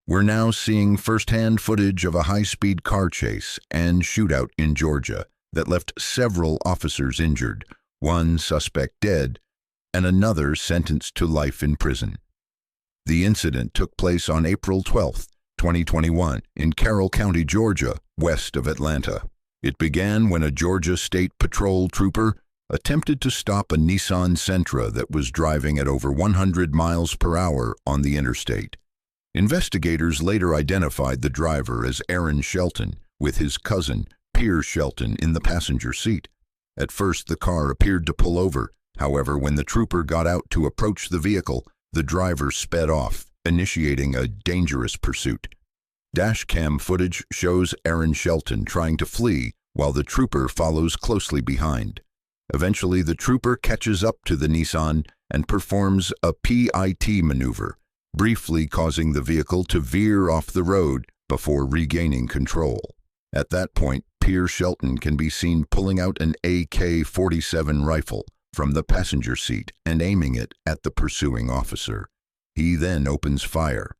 We're now seeing first-hand footage of a high-speed car chase and shootout in Georgia that left several officers injured, one suspect dead, and another sentenced to life in prison. The incident took place on April 12, 2021, in Carroll County, Georgia, west of Atlanta. It began when a Georgia State Patrol trooper attempted to stop a Nissan Sentra that was driving at over 100 miles per hour on the interstate. Investigators later identified the driver as Aaron Shelton, with his cousin, Pierce Shelton, in the passenger seat. At first, the car appeared to pull over. However, when the trooper got out to approach the vehicle, the driver sped off, initiating a dangerous pursuit. Dashcam footage shows Aaron Shelton trying to flee while the trooper follows closely behind. Eventually, the trooper catches up to the Nissan and performs a PIT maneuver, briefly causing the vehicle to veer off the road before regaining control. At that point, Pierce Shelton can be seen pulling out an AK-47 rifle from the passenger seat and aiming it at the pursuing officer. He then opens fire.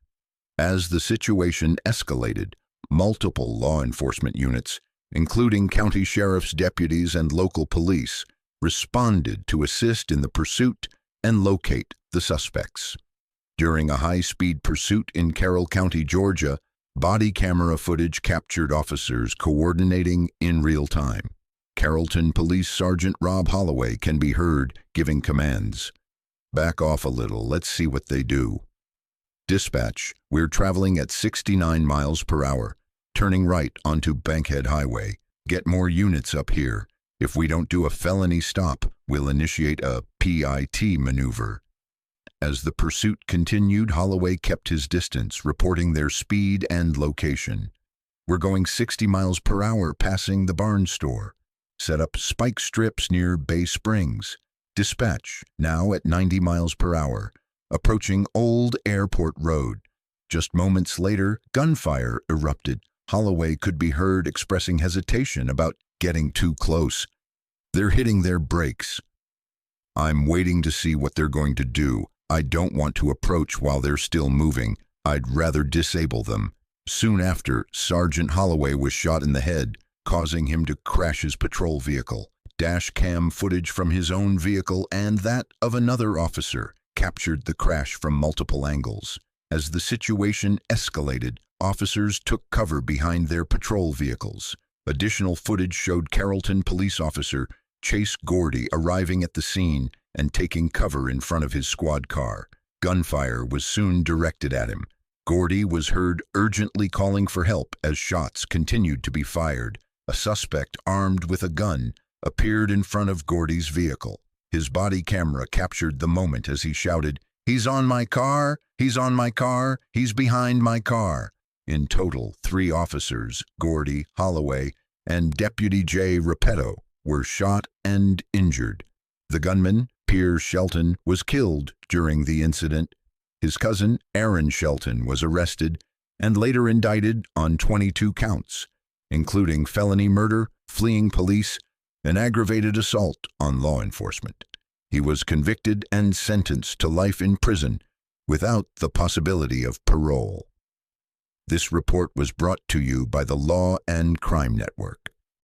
As the situation escalated, multiple law enforcement units, including county sheriff's deputies and local police, responded to assist in the pursuit and locate the suspects. During a high-speed pursuit in Carroll County, Georgia, body camera footage captured officers coordinating in real time. Carrollton Police Sergeant Rob Holloway can be heard giving commands. "Back off a little, let's see what they do." "Dispatch, we're traveling at 69 miles per hour, turning right onto Bankhead Highway. Get more units up here. If we don't do a felony stop, we'll initiate a PIT maneuver." As the pursuit continued, Holloway kept his distance, reporting their speed and location. "We're going 60 miles per hour, passing the Barn Store. Set up spike strips near Bay Springs. Dispatch, now at 90 miles per hour, approaching Old Airport Road." Just moments later, gunfire erupted. Holloway could be heard expressing hesitation about getting too close. "They're hitting their brakes. I'm waiting to see what they're going to do. I don't want to approach while they're still moving. I'd rather disable them." Soon after, Sergeant Holloway was shot in the head, causing him to crash his patrol vehicle. Dash cam footage from his own vehicle and that of another officer captured the crash from multiple angles. As the situation escalated, officers took cover behind their patrol vehicles. Additional footage showed Carrollton police officer Chase Gordy arriving at the scene and taking cover in front of his squad car. Gunfire was soon directed at him. Gordy was heard urgently calling for help as shots continued to be fired. A suspect armed with a gun appeared in front of Gordy's vehicle. His body camera captured the moment as he shouted, "He's on my car! He's on my car! He's behind my car!" In total, 3 officers, Gordy, Holloway, and Deputy J. Repetto, were shot and injured. The gunman, Pierce Shelton, was killed during the incident. His cousin, Aaron Shelton, was arrested and later indicted on 22 counts, including felony murder, fleeing police, and aggravated assault on law enforcement. He was convicted and sentenced to life in prison without the possibility of parole. This report was brought to you by the Law and Crime Network.